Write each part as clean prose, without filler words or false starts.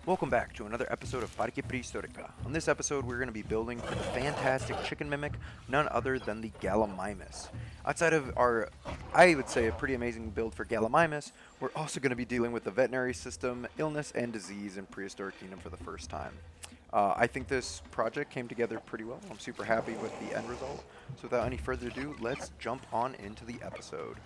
Welcome back to another episode of Parque Prehistorica. On this episode, we're going to be building for the fantastic chicken mimic, none other than the Gallimimus. Outside of our, I would say, a pretty amazing build for Gallimimus, we're also going to be dealing with the veterinary system, illness, and disease in Prehistoric Kingdom for the first time. I think this project came together pretty well. I'm super happy with the end result. So without any further ado, let's jump on into the episode.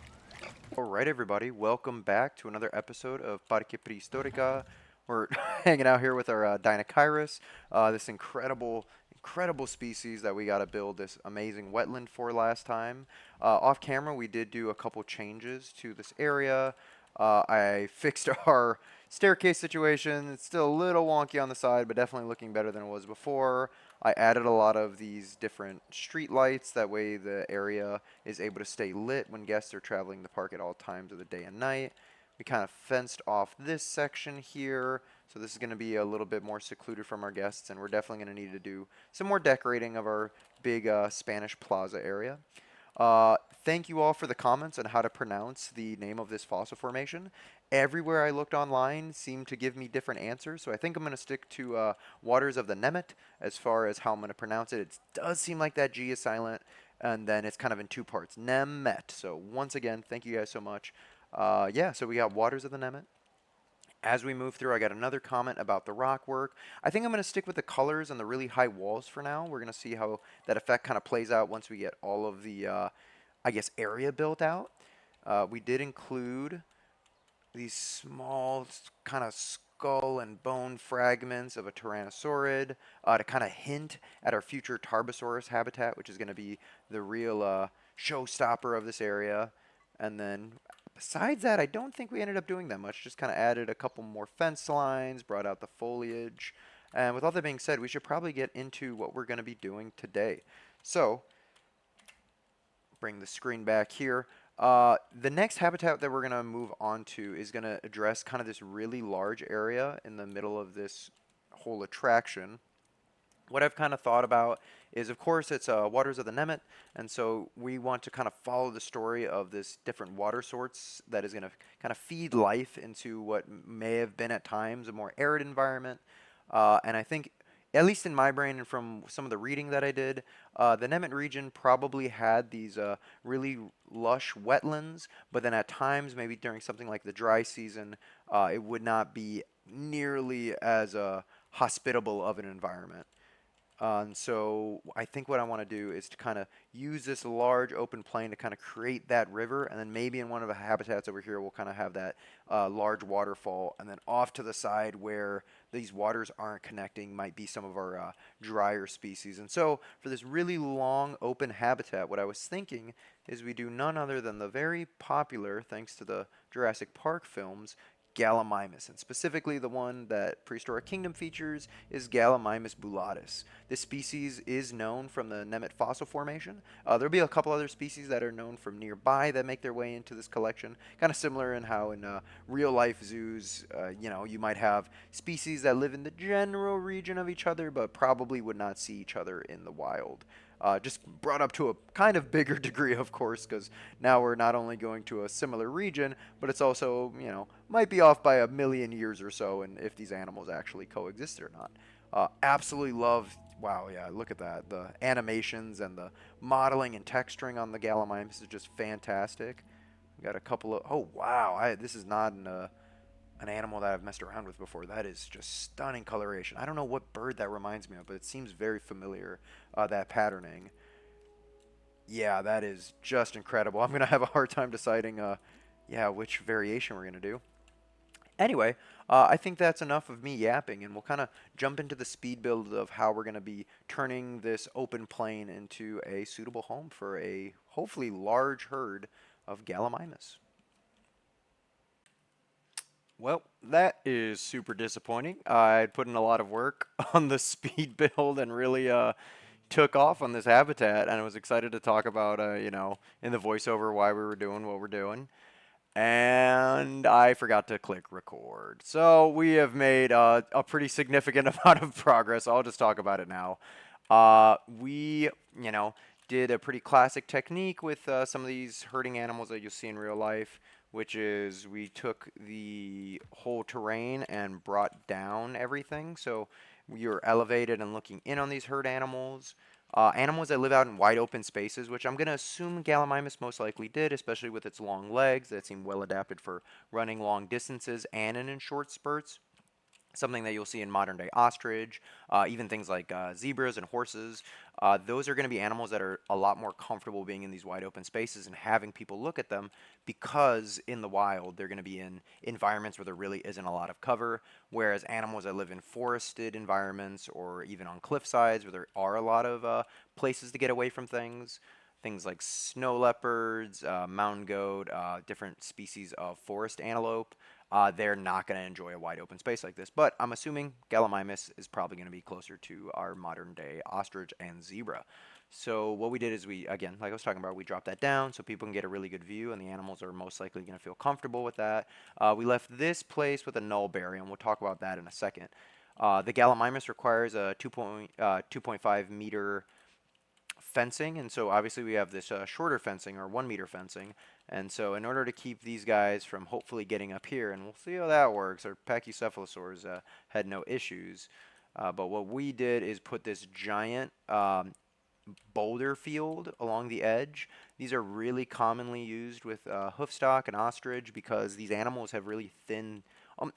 Alright everybody, welcome back to another episode of Parque Prehistorica. We're hanging out here with our Dinocyrus, this incredible species that we got to build this amazing wetland for last time. Off camera, we did do a couple changes to this area. I fixed our staircase situation. It's still a little wonky on the side, but definitely looking better than it was before. I added a lot of these different street lights. That way the area is able to stay lit when guests are traveling the park at all times of the day and night. We kind of fenced off this section here. So this is going to be a little bit more secluded from our guests, and we're definitely going to need to do some more decorating of our big Spanish plaza area. Thank you all for the comments on how to pronounce the name of this fossil formation. Everywhere I looked online seemed to give me different answers, so I think I'm going to stick to Waters of the Nemget as far as how I'm going to pronounce it. It does seem like that G is silent, and then it's kind of in two parts. Nemget. So once again, thank you guys so much. Yeah, so we got Waters of the Nemget. As we move through, I got another comment about the rock work. I think I'm going to stick with the colors and the really high walls for now. We're going to see how that effect kind of plays out once we get all of the, I guess, area built out. We did include these small kind of skull and bone fragments of a tyrannosaurid to kind of hint at our future Tarbosaurus habitat, which is going to be the real showstopper of this area. And then besides that, I don't think we ended up doing that much. Just kind of added a couple more fence lines, brought out the foliage. And with all that being said, we should probably get into what we're going to be doing today. So, bring the screen back here. The next habitat that we're going to move on to is going to address kind of this really large area in the middle of this whole attraction. What I've kind of thought about is, of course, it's Waters of the Nemget, and so we want to kind of follow the story of this different water sorts that is going to kind of feed life into what may have been at times a more arid environment. And I think, at least in my brain and from some of the reading that I did, the Nemget region probably had these really lush wetlands, but then at times, maybe during something like the dry season, it would not be nearly as hospitable of an environment. And so I think what I want to do is to kind of use this large open plain to kind of create that river, and then maybe in one of the habitats over here we'll kind of have that large waterfall, and then off to the side where these waters aren't connecting might be some of our drier species. And so for this really long open habitat, what I was thinking is we do none other than the very popular, thanks to the Jurassic Park films, Gallimimus, and specifically the one that Prehistoric Kingdom features is Gallimimus bullatus. This species is known from the Nemget fossil formation. There'll be a couple other species that are known from nearby that make their way into this collection, kind of similar in how in real life zoos, you might have species that live in the general region of each other, but probably would not see each other in the wild. Just brought up to a kind of bigger degree, of course, because now we're not only going to a similar region, but it's also, might be off by a million years or so, and if these animals actually coexist or not. Absolutely love, wow, yeah, look at that. The animations and the modeling and texturing on the Gallimimus is just fantastic. We got a couple of, oh, wow, this is not an animal that I've messed around with before. That is just stunning coloration. I don't know what bird that reminds me of, but it seems very familiar, that patterning. Yeah, that is just incredible. I'm going to have a hard time deciding, yeah, which variation we're going to do. Anyway, I think that's enough of me yapping, and we'll kind of jump into the speed build of how we're going to be turning this open plain into a suitable home for a hopefully large herd of Gallimimus. Well, that is super disappointing. I put in a lot of work on the speed build and really took off on this habitat, and I was excited to talk about, in the voiceover why we were doing what we're doing. And I forgot to click record. So we have made a pretty significant amount of progress. I'll just talk about it now. We, did a pretty classic technique with some of these herding animals that you'll see in real life. which is we took the whole terrain and brought down everything. So you're elevated and looking in on these herd animals. Animals that live out in wide open spaces, which I'm going to assume Gallimimus most likely did, especially with its long legs that seem well adapted for running long distances and in short spurts. Something that you'll see in modern day ostrich, even things like zebras and horses. Those are going to be animals that are a lot more comfortable being in these wide open spaces and having people look at them because in the wild they're going to be in environments where there really isn't a lot of cover. Whereas animals that live in forested environments or even on cliff sides where there are a lot of places to get away from things. Things like snow leopards, mountain goat, different species of forest antelope, they're not going to enjoy a wide open space like this. But I'm assuming Gallimimus is probably going to be closer to our modern day ostrich and zebra. So what we did is we, again, like I was talking about, we dropped that down so people can get a really good view and the animals are most likely going to feel comfortable with that. We left this place with a null barrier, and we'll talk about that in a second. The Gallimimus requires a 2.5 meter fencing, and so obviously we have this shorter fencing or 1 meter fencing, and so in order to keep these guys from hopefully getting up here, and we'll see how that works, our pachycephalosaurs had no issues, but what we did is put this giant boulder field along the edge. These are really commonly used with hoofstock and ostrich because these animals have really thin,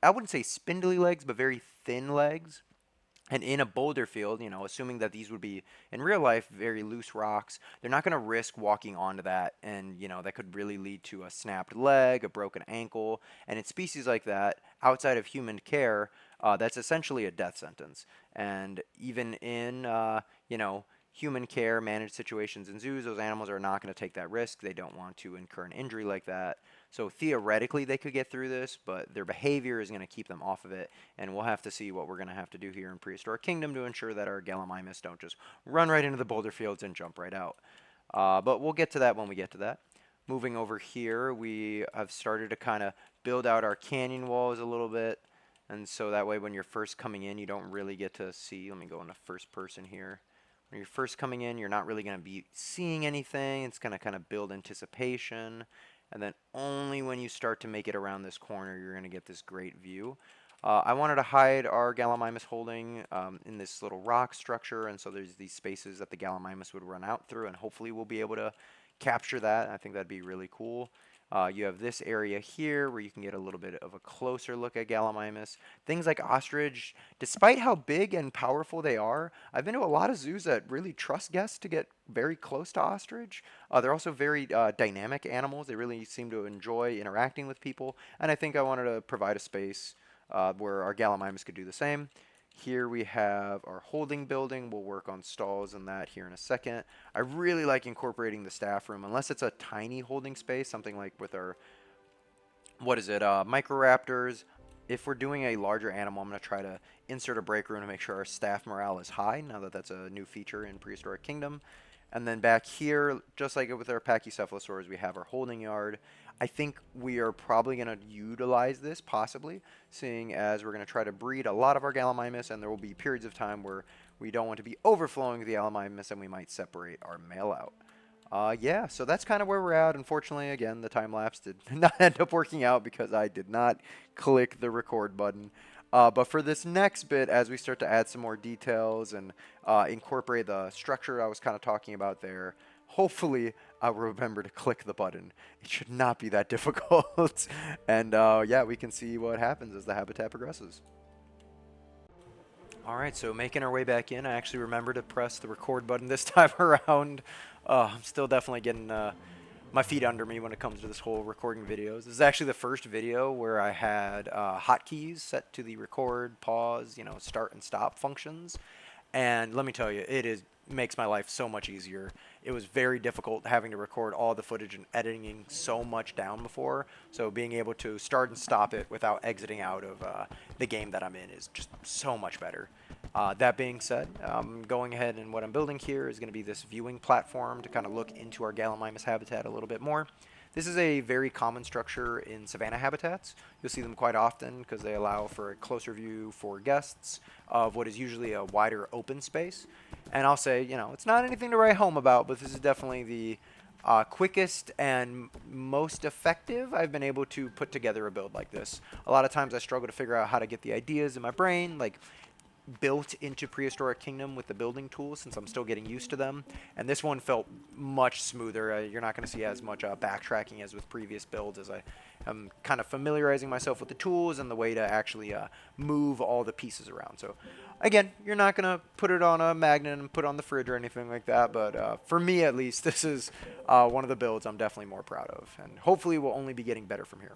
I wouldn't say spindly legs, but very thin legs. And in a boulder field, assuming that these would be in real life very loose rocks, they're not going to risk walking onto that, and that could really lead to a snapped leg, a broken ankle, and in species like that, outside of human care, that's essentially a death sentence. And even in human care managed situations in zoos, those animals are not going to take that risk. They don't want to incur an injury like that. So theoretically, they could get through this, but their behavior is going to keep them off of it, and we'll have to see what we're going to have to do here in Prehistoric Kingdom to ensure that our Gallimimus don't just run right into the boulder fields and jump right out. But we'll get to that when we get to that. Moving over here, we have started to kind of build out our canyon walls a little bit, and so that way when you're first coming in, you don't really get to see. Let me go into first person here. When you're first coming in, you're not really going to be seeing anything. It's going to kind of build anticipation. And then only when you start to make it around this corner, you're going to get this great view. I wanted to hide our Gallimimus holding in this little rock structure, and so there's these spaces that the Gallimimus would run out through, and hopefully we'll be able to capture that. I think that'd be really cool. You have this area here where you can get a little bit of a closer look at Gallimimus. Things like ostrich, despite how big and powerful they are, I've been to a lot of zoos that really trust guests to get very close to ostrich. They're also very dynamic animals. They really seem to enjoy interacting with people, and I think I wanted to provide a space where our Gallimimus could do the same. Here we have our holding building. We'll work on stalls and that here in a second. I really like incorporating the staff room, unless it's a tiny holding space, something like with our, Microraptors. If we're doing a larger animal, I'm going to try to insert a break room to make sure our staff morale is high, now that that's a new feature in Prehistoric Kingdom. And then back here, just like with our Pachycephalosaurs, we have our holding yard. I think we are probably going to utilize this, possibly, seeing as we're going to try to breed a lot of our Gallimimus, and there will be periods of time where we don't want to be overflowing the Gallimimus, and we might separate our male out. Yeah, so that's kind of where we're at. Unfortunately, again, the time lapse did not end up working out because I did not click the record button. But for this next bit, as we start to add some more details and incorporate the structure I was kind of talking about there, hopefully I'll remember to click the button. It should not be that difficult. And yeah, we can see what happens as the habitat progresses. Alright, so making our way back in, I actually remember to press the record button this time around. I'm still definitely getting my feet under me when it comes to this whole recording videos. This is actually the first video where I had hotkeys set to the record, pause, start and stop functions. And let me tell you, makes my life so much easier. It was very difficult having to record all the footage and editing so much down before. So being able to start and stop it without exiting out of the game that I'm in is just so much better. That being said, going ahead and what I'm building here is going to be this viewing platform to kind of look into our Gallimimus habitat a little bit more. This is a very common structure in savanna habitats. You'll see them quite often because they allow for a closer view for guests of what is usually a wider open space. And I'll say, it's not anything to write home about, but this is definitely the quickest and most effective I've been able to put together a build like this. A lot of times I struggle to figure out how to get the ideas in my brain, like built into Prehistoric Kingdom with the building tools since I'm still getting used to them. And this one felt much smoother. You're not going to see as much backtracking as with previous builds as I am kind of familiarizing myself with the tools and the way to actually move all the pieces around. So again, you're not going to put it on a magnet and put it on the fridge or anything like that. But for me, at least, this is one of the builds I'm definitely more proud of. And hopefully will only be getting better from here.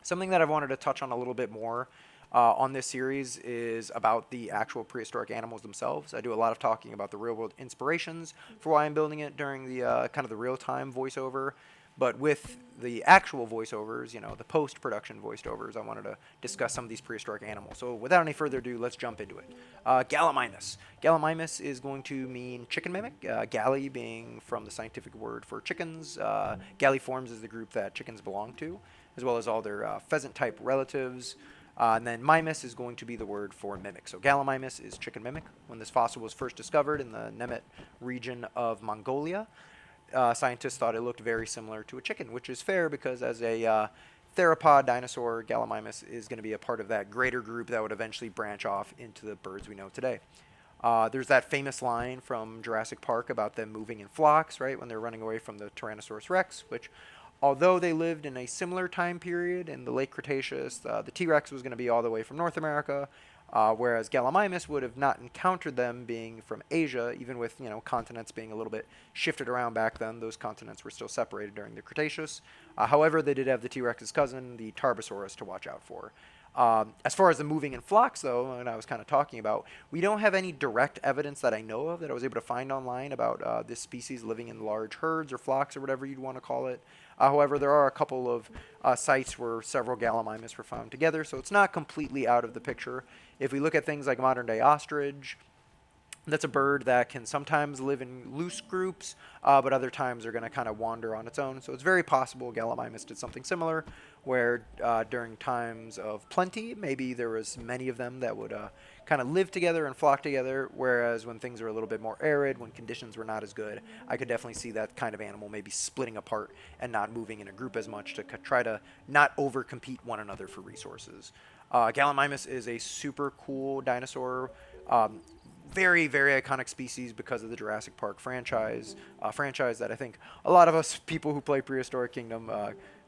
Something that I've wanted to touch on a little bit more on this series is about the actual prehistoric animals themselves. I do a lot of talking about the real-world inspirations for why I'm building it during the kind of the real-time voiceover. But with the actual voiceovers, the post-production voiceovers, I wanted to discuss some of these prehistoric animals. So without any further ado, let's jump into it. Gallimimus. Gallimimus is going to mean chicken mimic, galley being from the scientific word for chickens. Galliforms is the group that chickens belong to, as well as all their pheasant-type relatives. And then mimus is going to be the word for mimic. So Gallimimus is chicken mimic. When this fossil was first discovered in the Nemget region of Mongolia, scientists thought it looked very similar to a chicken, which is fair because as a theropod dinosaur, Gallimimus is going to be a part of that greater group that would eventually branch off into the birds we know today. There's that famous line from Jurassic Park about them moving in flocks, right, when they're running away from the Tyrannosaurus Rex, which although they lived in a similar time period in the late Cretaceous, the T-Rex was going to be all the way from North America, whereas Gallimimus would have not encountered them being from Asia, even with continents being a little bit shifted around back then. Those continents were still separated during the Cretaceous. However, they did have the T-Rex's cousin, the Tarbosaurus, to watch out for. As far as the moving in flocks, though, and I was kind of talking about, we don't have any direct evidence that I know of that I was able to find online about this species living in large herds or flocks or whatever you'd want to call it. However, there are a couple of sites where several Gallimimus were found together, so it's not completely out of the picture. If we look at things like modern-day ostrich, that's a bird that can sometimes live in loose groups, but other times are going to kind of wander on its own. So it's very possible Gallimimus did something similar, where during times of plenty, maybe there was many of them that would kind of live together and flock together, whereas when things are a little bit more arid, when conditions were not as good, I could definitely see that kind of animal maybe splitting apart and not moving in a group as much to try to not overcompete one another for resources. Gallimimus is a super cool dinosaur. Very, very iconic species because of the Jurassic Park franchise that I think a lot of us people who play Prehistoric Kingdom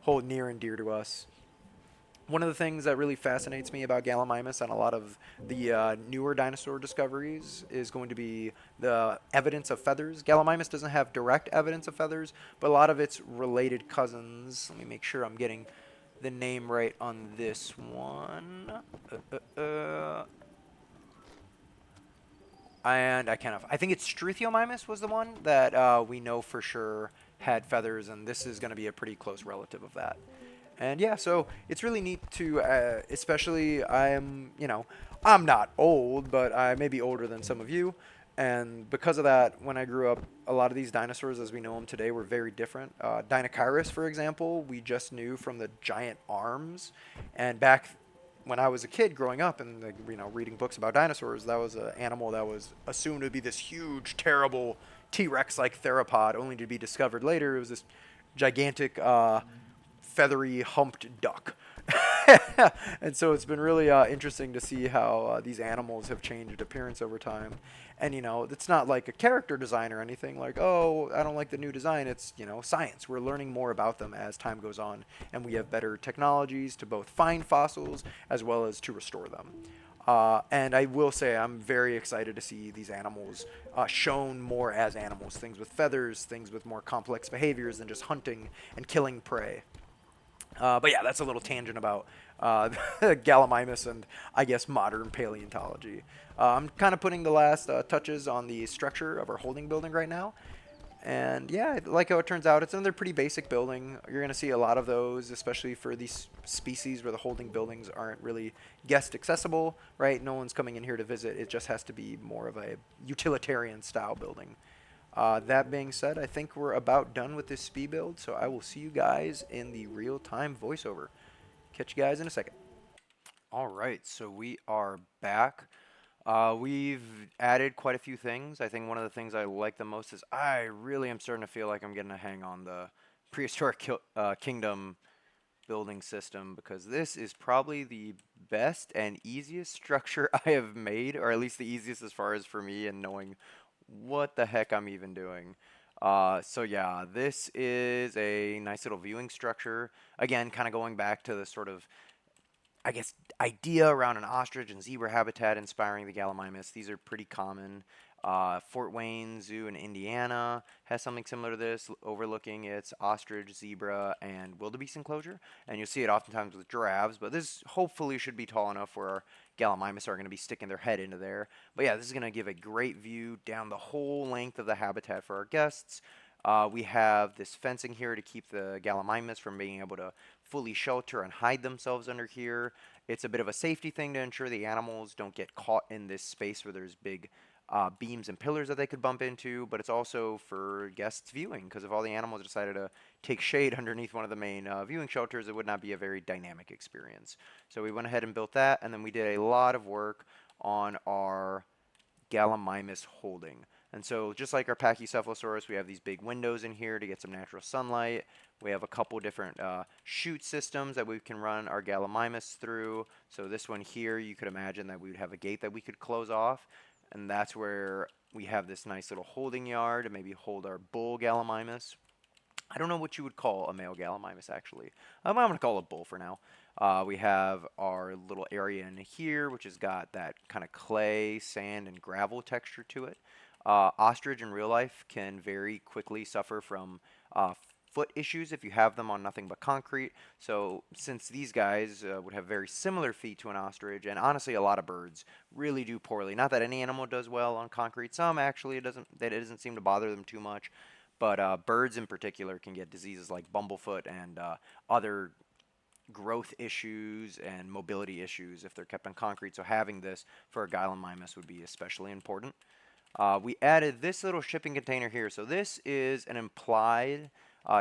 hold near and dear to us. One of the things that really fascinates me about Gallimimus and a lot of the newer dinosaur discoveries is going to be the evidence of feathers. Gallimimus doesn't have direct evidence of feathers, but a lot of its related cousins. Let me make sure I'm getting the name right on this one. And I think it's Struthiomimus was the one that we know for sure had feathers, and this is going to be a pretty close relative of that. And yeah, so it's really neat to, especially I'm not old, but I may be older than some of you. And because of that, when I grew up, a lot of these dinosaurs as we know them today were very different. Dinochirus, for example, we just knew from the giant arms. And back when I was a kid growing up and reading books about dinosaurs, that was an animal that was assumed to be this huge, terrible T-Rex-like theropod, only to be discovered later it was this gigantic, feathery, humped duck. And so it's been really interesting to see how these animals have changed appearance over time. And, it's not like a character design or anything like, oh, I don't like the new design. It's, science. We're learning more about them as time goes on. And we have better technologies to both find fossils as well as to restore them. And I will say I'm very excited to see these animals shown more as animals. Things with feathers, things with more complex behaviors than just hunting and killing prey. But yeah, that's a little tangent about Gallimimus and I guess modern paleontology. I'm kind of putting the last touches on the structure of our holding building right now. And yeah, I like how it turns out. It's another pretty basic building. You're going to see a lot of those, especially for these species where the holding buildings aren't really guest accessible, right? No one's coming in here to visit. It just has to be more of a utilitarian style building. That being said, I think we're about done with this speed build, so I will see you guys in the real-time voiceover. Catch you guys in a second. All right, so we are back. We've added quite a few things. I think one of the things I like the most is I really am starting to feel like I'm getting a hang on the Kingdom building system because this is probably the best and easiest structure I have made, or at least the easiest as far as for me and knowing what the heck I'm even doing. So yeah, this is a nice little viewing structure. Again, kind of going back to the sort of I guess, idea around an ostrich and zebra habitat inspiring the Gallimimus. These are pretty common. Fort Wayne Zoo in Indiana has something similar to this, overlooking its ostrich, zebra, and wildebeest enclosure. And you'll see it oftentimes with giraffes, but this hopefully should be tall enough where our Gallimimus are going to be sticking their head into there. But yeah, this is going to give a great view down the whole length of the habitat for our guests. We have this fencing here to keep the Gallimimus from being able to fully shelter and hide themselves under here. It's a bit of a safety thing to ensure the animals don't get caught in this space where there's big beams and pillars that they could bump into, but it's also for guests viewing because if all the animals decided to take shade underneath one of the main viewing shelters, it would not be a very dynamic experience. So we went ahead and built that, and then we did a lot of work on our Gallimimus holding. And so just like our Pachycephalosaurus, we have these big windows in here to get some natural sunlight. We have a couple different chute systems that we can run our Gallimimus through. So this one here, you could imagine that we would have a gate that we could close off. And that's where we have this nice little holding yard to maybe hold our bull Gallimimus. I don't know what you would call a male Gallimimus, actually. I'm going to call it bull for now. We have our little area in here, which has got that kind of clay, sand, and gravel texture to it. Ostrich in real life can very quickly suffer from foot issues if you have them on nothing but concrete. So since these guys would have very similar feet to an ostrich, and honestly a lot of birds really do poorly. Not that any animal does well on concrete. Some actually it doesn't seem to bother them too much. But birds in particular can get diseases like bumblefoot and other growth issues and mobility issues if they're kept on concrete. So having this for a Gallimimus would be especially important. We added this little shipping container here. So this is an implied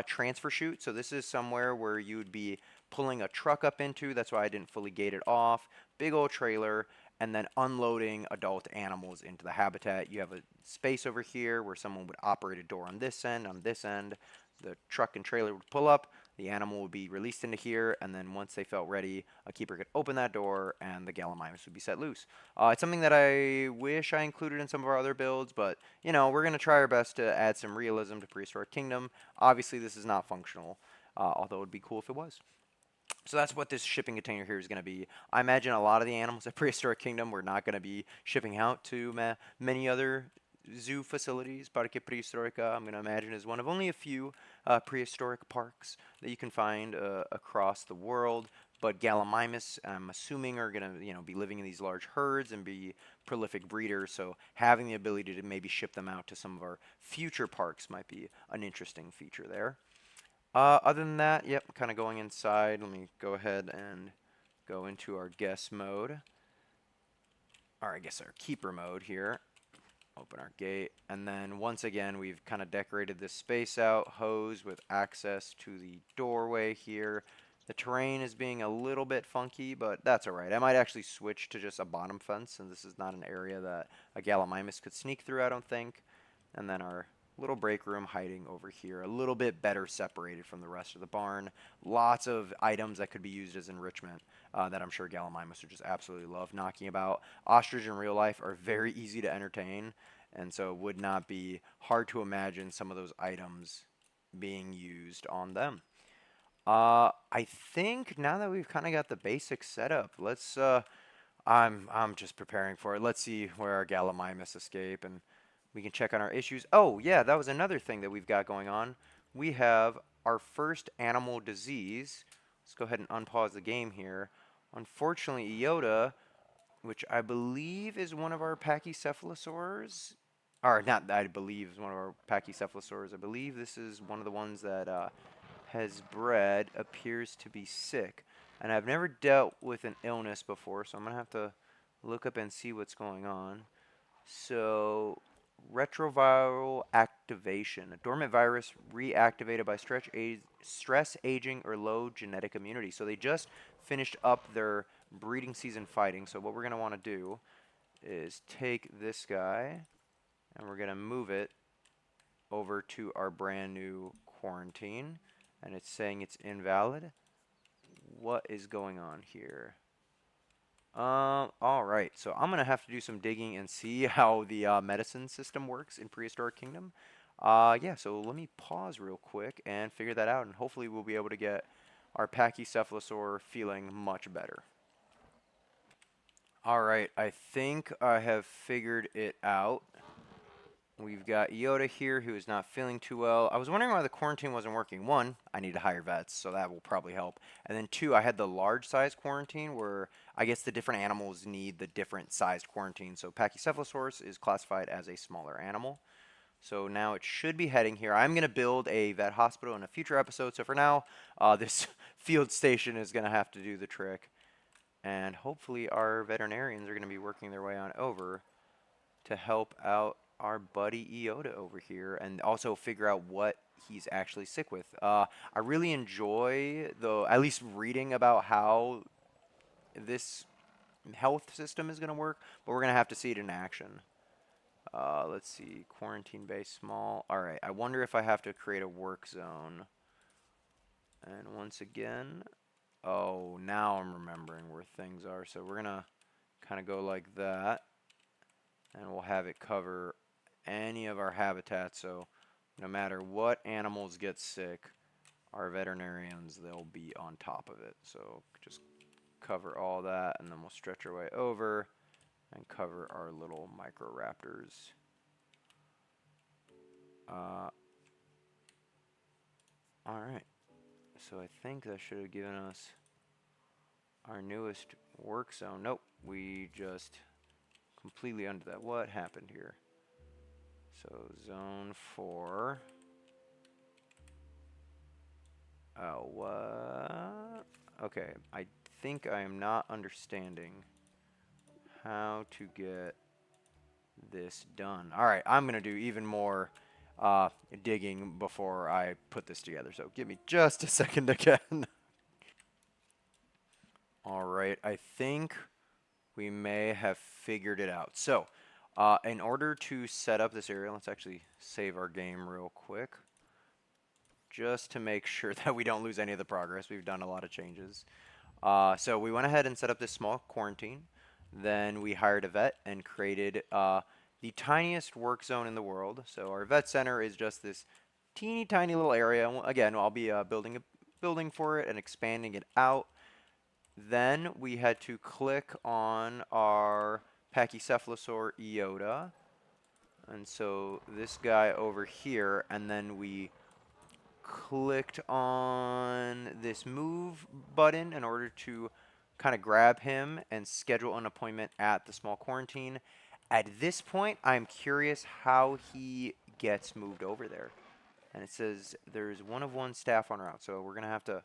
transfer chute. So this is somewhere where you would be pulling a truck up into. That's why I didn't fully gate it off. Big old trailer. And then unloading adult animals into the habitat. You have a space over here where someone would operate a door on this end. On this end, the truck and trailer would pull up. The animal would be released into here, and then once they felt ready, a keeper could open that door, and the Gallimimus would be set loose. It's something that I wish I included in some of our other builds, but you know we're gonna try our best to add some realism to Prehistoric Kingdom. Obviously, this is not functional, although it would be cool if it was. So that's what this shipping container here is going to be. I imagine a lot of the animals at Prehistoric Kingdom we're not going to be shipping out to many other zoo facilities. Parque Prehistorica, I'm going to imagine, is one of only a few prehistoric parks that you can find across the world. But Gallimimus, I'm assuming, are going to be living in these large herds and be prolific breeders. So having the ability to maybe ship them out to some of our future parks might be an interesting feature there. Other than that, yep, kind of going inside. Let me go ahead and go into our guest mode. Or I guess our keeper mode here. Open our gate. And then once again, we've kind of decorated this space out. Hose with access to the doorway here. The terrain is being a little bit funky, but that's alright. I might actually switch to just a bottom fence, and this is not an area that a Gallimimus could sneak through, I don't think. And then our little break room hiding over here, a little bit better separated from the rest of the barn. Lots of items that could be used as enrichment that I'm sure Gallimimus would just absolutely love knocking about. Ostrich in real life are very easy to entertain, and so it would not be hard to imagine some of those items being used on them. I think now that we've kind of got the basics set up, let's I'm just preparing for it. Let's see where our Gallimimus escape and we can check on our issues. Oh, yeah, that was another thing that we've got going on. We have our first animal disease. Let's go ahead and unpause the game here. Unfortunately, Iota, which I believe is one of our Pachycephalosaurs, or not, I believe is one of our Pachycephalosaurs. I believe this is one of the ones that has bred, appears to be sick. And I've never dealt with an illness before, so I'm going to have to look up and see what's going on. So, retroviral activation. A dormant virus reactivated by stress, aging, or low genetic immunity. So they just finished up their breeding season fighting. So what we're going to want to do is take this guy and we're going to move it over to our brand new quarantine. And it's saying it's invalid. What is going on here? All right. So I'm gonna have to do some digging and see how the medicine system works in Prehistoric Kingdom. Yeah. So let me pause real quick and figure that out, and hopefully we'll be able to get our Pachycephalosaur feeling much better. All right. I think I have figured it out. We've got Yoda here who is not feeling too well. I was wondering why the quarantine wasn't working. One, I need to hire vets, so that will probably help. And then two, I had the large size quarantine where I guess the different animals need the different sized quarantine. So Pachycephalosaurus is classified as a smaller animal. So now it should be heading here. I'm going to build a vet hospital in a future episode. So for now, this field station is going to have to do the trick. And hopefully our veterinarians are going to be working their way on over to help out our buddy Iota over here and also figure out what he's actually sick with. I really enjoy at least reading about how this health system is going to work, but we're going to have to see it in action. Let's see, quarantine base small. All right, I wonder if I have to create a work zone. And once again, oh, now I'm remembering where things are. So we're going to kind of go like that. And we'll have it cover any of our habitats, so no matter what animals get sick, our veterinarians, they'll be on top of it. So just cover all that, and then we'll stretch our way over and cover our little microraptors. Alright, so I think that should have given us our newest work zone. Nope, we just completely under that. What happened here? So zone 4. Oh, what? Okay, I think I am not understanding how to get this done. Alright, I'm going to do even more digging before I put this together. So give me just a second again. Alright, I think we may have figured it out. So, in order to set up this area, let's actually save our game real quick, just to make sure that we don't lose any of the progress. We've done a lot of changes. So we went ahead and set up this small quarantine. Then we hired a vet and created the tiniest work zone in the world. So our vet center is just this teeny tiny little area. Again, I'll be building a building for it and expanding it out. Then we had to click on our Pachycephalosaur Iota. And so this guy over here, and then we clicked on this move button in order to kind of grab him and schedule an appointment at the small quarantine. At this point, I'm curious how he gets moved over there. And it says there's one of one staff on route, so we're going to have to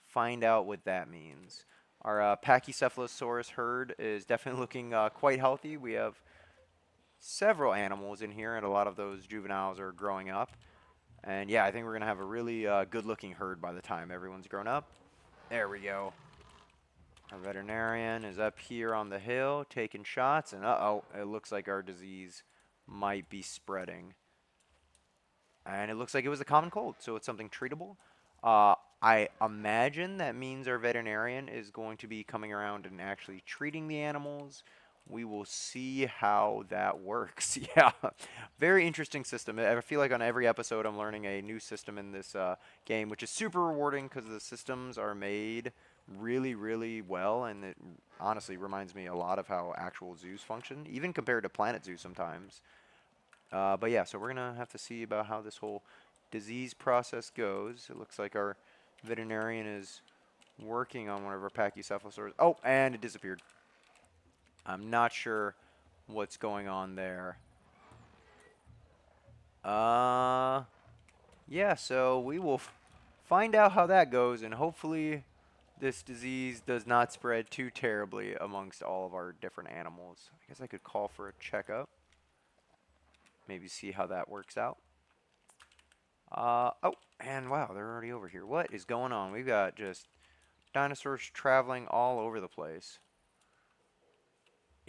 find out what that means. Our Pachycephalosaurus herd is definitely looking quite healthy. We have several animals in here, and a lot of those juveniles are growing up. And yeah, I think we're going to have a really good-looking herd by the time everyone's grown up. There we go. Our veterinarian is up here on the hill taking shots, and uh-oh, it looks like our disease might be spreading. And it looks like it was a common cold, so it's something treatable. I imagine that means our veterinarian is going to be coming around and actually treating the animals. We will see how that works. Yeah, very interesting system. I feel like on every episode I'm learning a new system in this game, which is super rewarding because the systems are made really, really well, and it honestly reminds me a lot of how actual zoos function, even compared to Planet Zoo sometimes. But yeah, so we're going to have to see about how this whole disease process goes. It looks like our veterinarian is working on one of our Pachycephalosaurs. Oh, and it disappeared. I'm not sure what's going on there. Yeah, so we will find out how that goes, and hopefully this disease does not spread too terribly amongst all of our different animals. I guess I could call for a checkup. Maybe see how that works out. Oh, and wow, they're already over here. What is going on? We've got just dinosaurs traveling all over the place.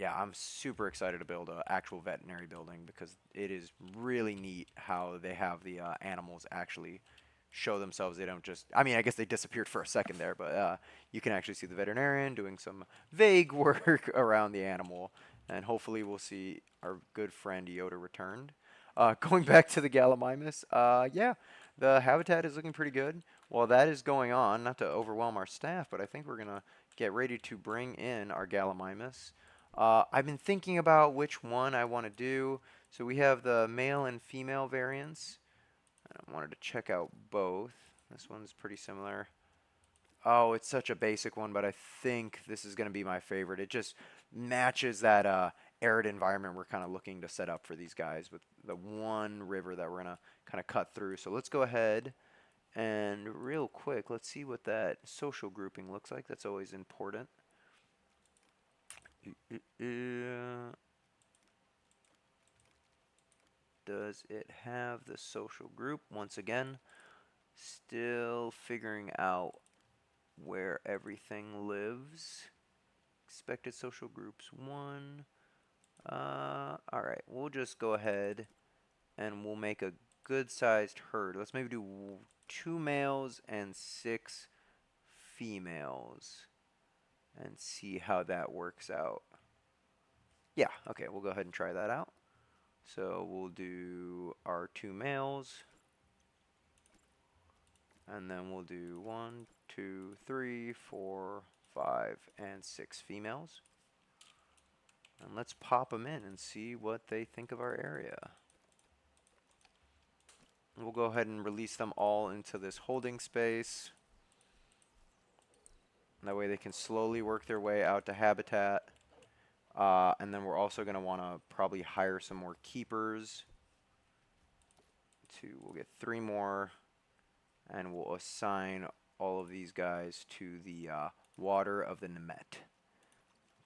Yeah, I'm super excited to build an actual veterinary building because it is really neat how they have the animals actually show themselves. They don't just, I mean, I guess they disappeared for a second there, but you can actually see the veterinarian doing some vague work around the animal. And hopefully we'll see our good friend Yoda returned. Going back to the Gallimimus, yeah, the habitat is looking pretty good. While that is going on, not to overwhelm our staff, but I think we're going to get ready to bring in our Gallimimus. I've been thinking about which one I want to do. So we have the male and female variants. I wanted to check out both. This one's pretty similar. Oh, it's such a basic one, but I think this is going to be my favorite. It just matches that arid environment we're kind of looking to set up for these guys with the one river that we're going to kind of cut through. So let's go ahead and real quick, let's see what that social grouping looks like. That's always important. Does it have the social group? Once again, still figuring out where everything lives. Expected social groups 1. Alright, we'll just go ahead and we'll make a good sized herd. Let's maybe do 2 males and 6 females and see how that works out. Yeah, okay, we'll go ahead and try that out. So we'll do our 2 males, and then we'll do 1, 2, 3, 4, 5, and 6 females. And let's pop them in and see what they think of our area. We'll go ahead and release them all into this holding space. That way they can slowly work their way out to habitat. And then we're also going to want to probably hire some more keepers. We'll get 3 more, and we'll assign all of these guys to the water of the Nemget.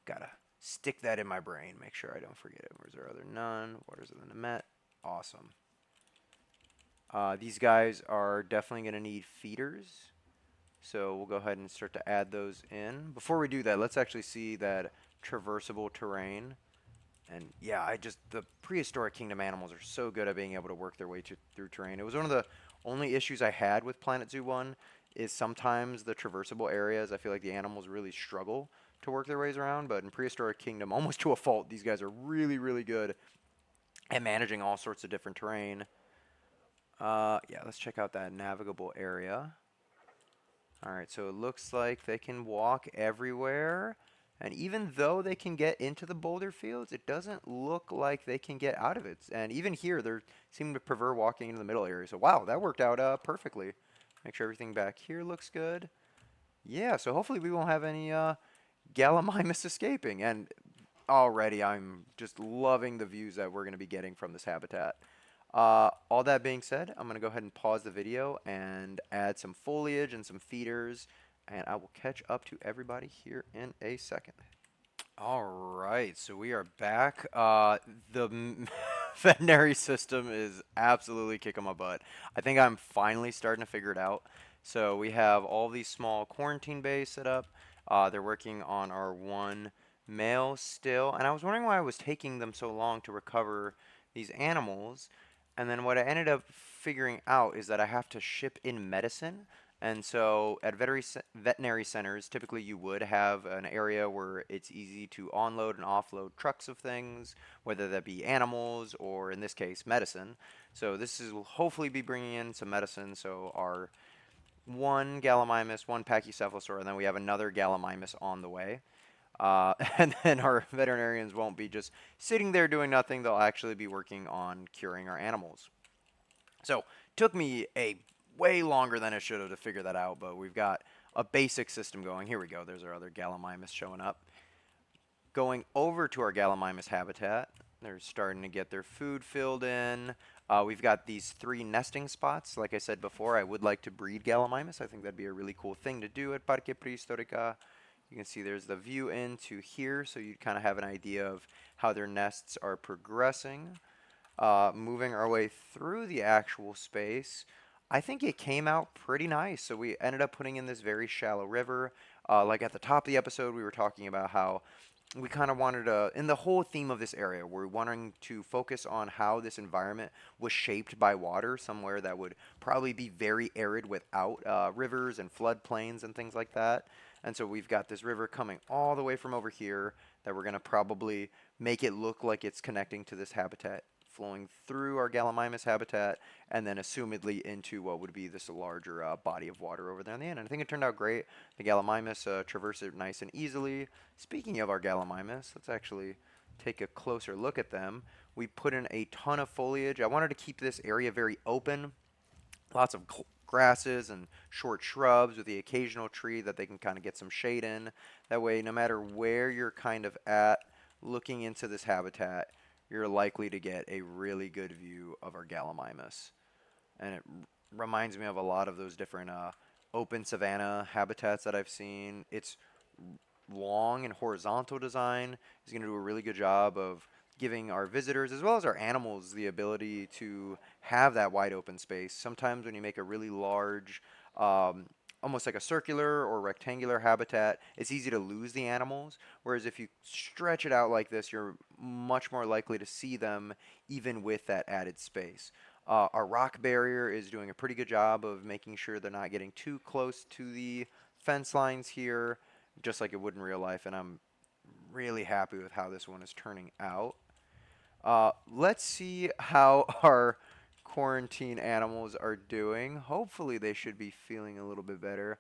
Gotta stick that in my brain, make sure I don't forget it. Where's our other none? Waters of the Nemget. Awesome. These guys are definitely going to need feeders. So we'll go ahead and start to add those in. Before we do that, let's actually see that traversable terrain. And yeah, the Prehistoric Kingdom animals are so good at being able to work their way through terrain. It was one of the only issues I had with Planet Zoo 1 is sometimes the traversable areas, I feel like the animals really struggle to work their ways around. But in Prehistoric Kingdom, almost to a fault, these guys are really, really good at managing all sorts of different terrain. Yeah, let's check out that navigable area. Alright, so it looks like they can walk everywhere. And even though they can get into the boulder fields, it doesn't look like they can get out of it. And even here, they seem to prefer walking into the middle area. So wow, that worked out perfectly. Make sure everything back here looks good. Yeah, so hopefully we won't have any Gallimimus escaping. And already I'm just loving the views that we're going to be getting from this habitat. All that being said, I'm going to go ahead and pause the video and add some foliage and some feeders, and I will catch up to everybody here in a second. Alright, so we are back. The veterinary system is absolutely kicking my butt. I think I'm finally starting to figure it out. So we have all these small quarantine bays set up. They're working on our 1 male still, and I was wondering why it was taking them so long to recover these animals. And then what I ended up figuring out is that I have to ship in medicine. And so at veterinary centers, typically you would have an area where it's easy to onload and offload trucks of things, whether that be animals or, in this case, medicine. So this will hopefully be bringing in some medicine. So our 1 Gallimimus, 1 Pachycephalosaur, and then we have another Gallimimus on the way. And then our veterinarians won't be just sitting there doing nothing. They'll actually be working on curing our animals. So took me a way longer than it should have to figure that out, but we've got a basic system going. Here we go. There's our other Gallimimus showing up. Going over to our Gallimimus habitat, they're starting to get their food filled in. We've got these 3 nesting spots. Like I said before, I would like to breed Gallimimus. I think that'd be a really cool thing to do at Parque Prehistorica. You can see there's the view into here, so you kind of have an idea of how their nests are progressing. Moving our way through the actual space, I think it came out pretty nice. So we ended up putting in this very shallow river. Like at the top of the episode, we were talking about how we kind of wanted to, in the whole theme of this area, we're wanting to focus on how this environment was shaped by water, somewhere that would probably be very arid without rivers and floodplains and things like that. And so we've got this river coming all the way from over here that we're going to probably make it look like it's connecting to this habitat, flowing through our Gallimimus habitat, and then assumedly into what would be this larger body of water over there on the end. And I think it turned out great. The Gallimimus traverse it nice and easily. Speaking of our Gallimimus, let's actually take a closer look at them. We put in a ton of foliage. I wanted to keep this area very open. Lots of grasses and short shrubs with the occasional tree that they can kind of get some shade in. That way, no matter where you're kind of at looking into this habitat, you're likely to get a really good view of our Gallimimus. And it reminds me of a lot of those different open savanna habitats that I've seen. It's long and horizontal design is going to do a really good job of giving our visitors as well as our animals the ability to have that wide open space. Sometimes when you make a really large, almost like a circular or rectangular habitat, it's easy to lose the animals. Whereas if you stretch it out like this, you're much more likely to see them even with that added space. Our rock barrier is doing a pretty good job of making sure they're not getting too close to the fence lines here, just like it would in real life, and I'm really happy with how this one is turning out. Let's see how our quarantine animals are doing. Hopefully they should be feeling a little bit better.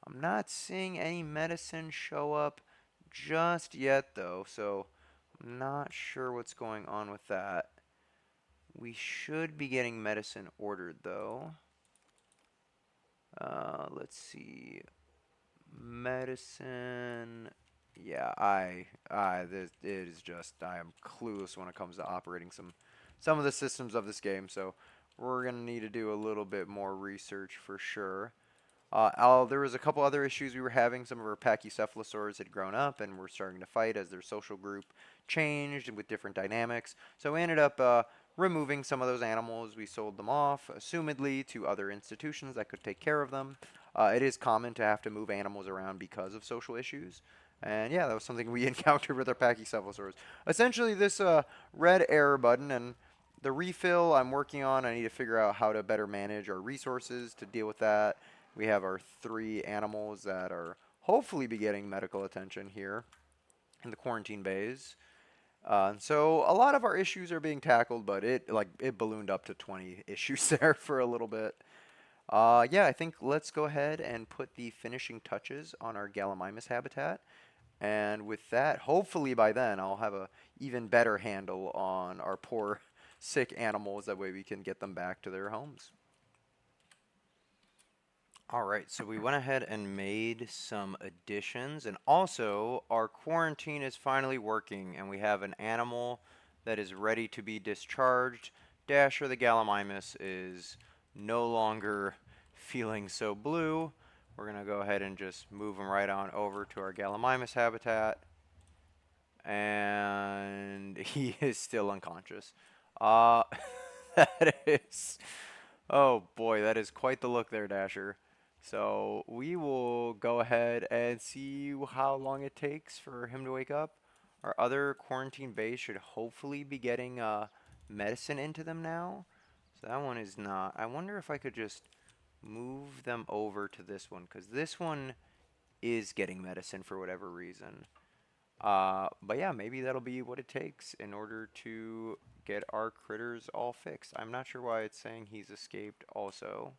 I'm not seeing any medicine show up just yet though, so I'm not sure what's going on with that. We should be getting medicine ordered though. Let's see. Medicine. Yeah, it is just, I am clueless when it comes to operating some of the systems of this game, so we're gonna need to do a little bit more research for sure. There was a couple other issues we were having. Some of our pachycephalosaurs had grown up and were starting to fight as their social group changed with different dynamics. So we ended up removing some of those animals. We sold them off, assumedly, to other institutions that could take care of them. It is common to have to move animals around because of social issues. And yeah, that was something we encountered with our pachycephalosaurs. Essentially, this red error button and the refill I'm working on. I need to figure out how to better manage our resources to deal with that. We have our 3 animals that are hopefully be getting medical attention here in the quarantine bays. So a lot of our issues are being tackled, but it ballooned up to 20 issues there for a little bit. Yeah, I think let's go ahead and put the finishing touches on our Gallimimus habitat. And with that, hopefully by then I'll have a even better handle on our poor sick animals. That way we can get them back to their homes. All right, so we went ahead and made some additions, and also our quarantine is finally working, and we have an animal that is ready to be discharged. Dasher the Gallimimus is no longer feeling so blue. We're going to go ahead and just move him right on over to our Gallimimus habitat, and he is still unconscious. Uh, that is, oh boy, that is quite the look there, Dasher. So we will go ahead and see how long it takes for him to wake up. Our other quarantine base should hopefully be getting medicine into them now. So that one is not. I wonder if I could just move them over to this one, because this one is getting medicine for whatever reason. But yeah, maybe that'll be what it takes in order to get our critters all fixed. I'm not sure why it's saying he's escaped also.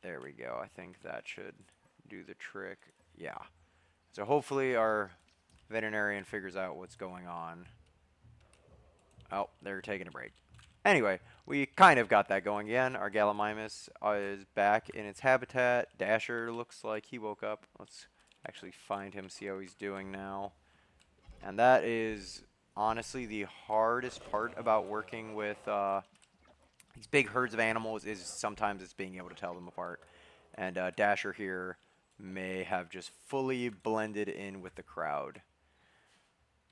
There we go. I think that should do the trick. Yeah. So hopefully our veterinarian figures out what's going on. Oh, they're taking a break. Anyway, we kind of got that going again. Our Gallimimus is back in its habitat. Dasher looks like he woke up. Let's actually find him, see how he's doing now. And that is honestly the hardest part about working with these big herds of animals, is sometimes it's being able to tell them apart. And Dasher here may have just fully blended in with the crowd.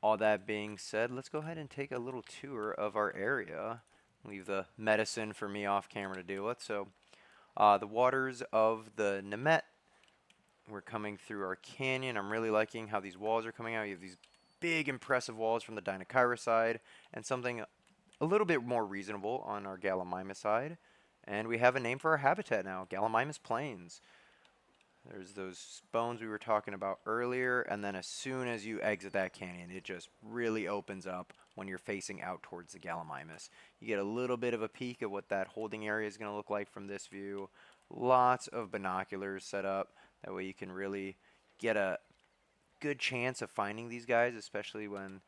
All that being said, let's go ahead and take a little tour of our area. Leave the medicine for me off camera to deal with. So the waters of the Nemget We're coming through our canyon. I'm really liking how these walls are coming out. You have these big, impressive walls from the Dinosaur side, and something a little bit more reasonable on our Gallimimus side. And we have a name for our habitat now, Gallimimus Plains. There's those bones we were talking about earlier, and then as soon as you exit that canyon, it just really opens up when you're facing out towards the Gallimimus. You get a little bit of a peek of what that holding area is going to look like from this view. Lots of binoculars set up. That way you can really get a good chance of finding these guys, especially when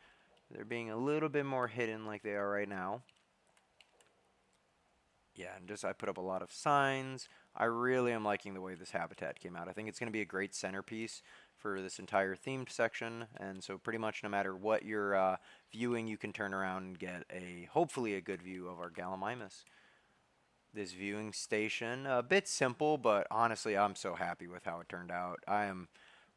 they're being a little bit more hidden like they are right now. Yeah, and just I put up a lot of signs. I really am liking the way this habitat came out. I think it's going to be a great centerpiece for this entire themed section, and so pretty much no matter what you're viewing, you can turn around and get hopefully a good view of our Gallimimus. This viewing station, a bit simple, but honestly, I'm so happy with how it turned out. I am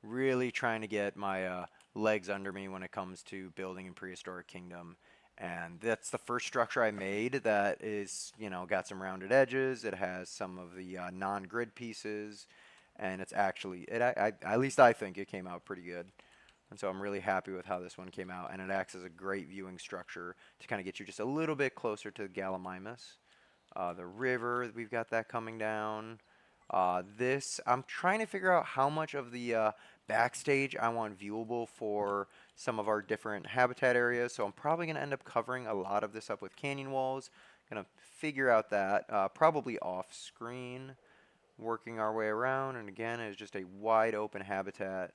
really trying to get my legs under me when it comes to building in Prehistoric Kingdom. And that's the first structure I made that is, got some rounded edges. It has some of the non-grid pieces, and it's actually, at least I think it came out pretty good. And so I'm really happy with how this one came out, and it acts as a great viewing structure to kind of get you just a little bit closer to Gallimimus. The river, we've got that coming down. I'm trying to figure out how much of the backstage I want viewable for some of our different habitat areas. So I'm probably going to end up covering a lot of this up with canyon walls. Going to figure out that probably off screen, working our way around. And again, it's just a wide open habitat.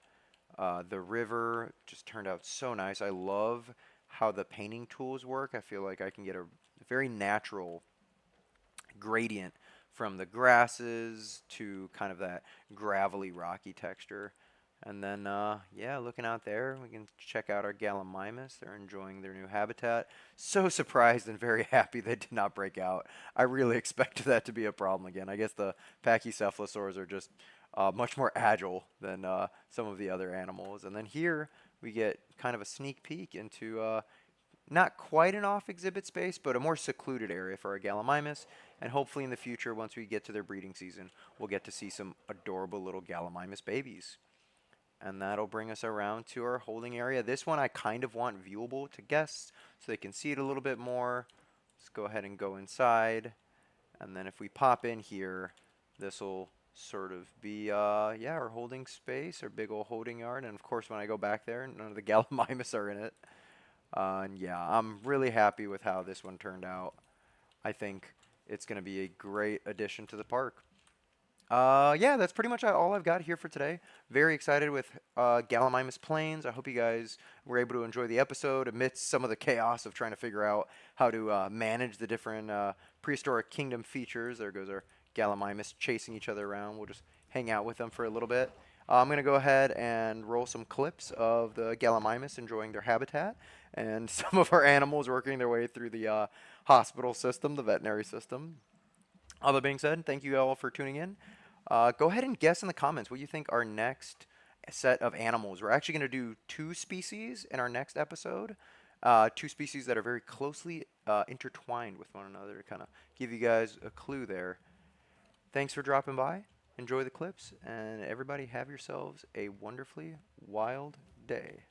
The river just turned out so nice. I love how the painting tools work. I feel like I can get a very natural gradient from the grasses to kind of that gravelly rocky texture. And then, yeah, looking out there, we can check out our Gallimimus. They're enjoying their new habitat. So surprised and very happy they did not break out. I really expected that to be a problem again. I guess the pachycephalosaurs are just much more agile than some of the other animals. And then here we get kind of a sneak peek into not quite an off-exhibit space, but a more secluded area for our Gallimimus. And hopefully in the future, once we get to their breeding season, we'll get to see some adorable little Gallimimus babies. And that'll bring us around to our holding area. This one I kind of want viewable to guests so they can see it a little bit more. Let's go ahead and go inside. And then if we pop in here, this will sort of be, yeah, our holding space, our big old holding yard. And of course, when I go back there, none of the Gallimimus are in it. And yeah, I'm really happy with how this one turned out. I think it's going to be a great addition to the park. Yeah, that's pretty much all I've got here for today. Very excited with Gallimimus Plains. I hope you guys were able to enjoy the episode amidst some of the chaos of trying to figure out how to manage the different Prehistoric Kingdom features. There goes our Gallimimus chasing each other around. We'll just hang out with them for a little bit. I'm going to go ahead and roll some clips of the Gallimimus enjoying their habitat and some of our animals working their way through the hospital system, the veterinary system. All that being said, thank you all for tuning in. Go ahead and guess in the comments what you think our next set of animals. We're actually going to do two species in our next episode. Two species that are very closely intertwined with one another to kind of give you guys a clue there. Thanks for dropping by. Enjoy the clips, and everybody have yourselves a wonderfully wild day.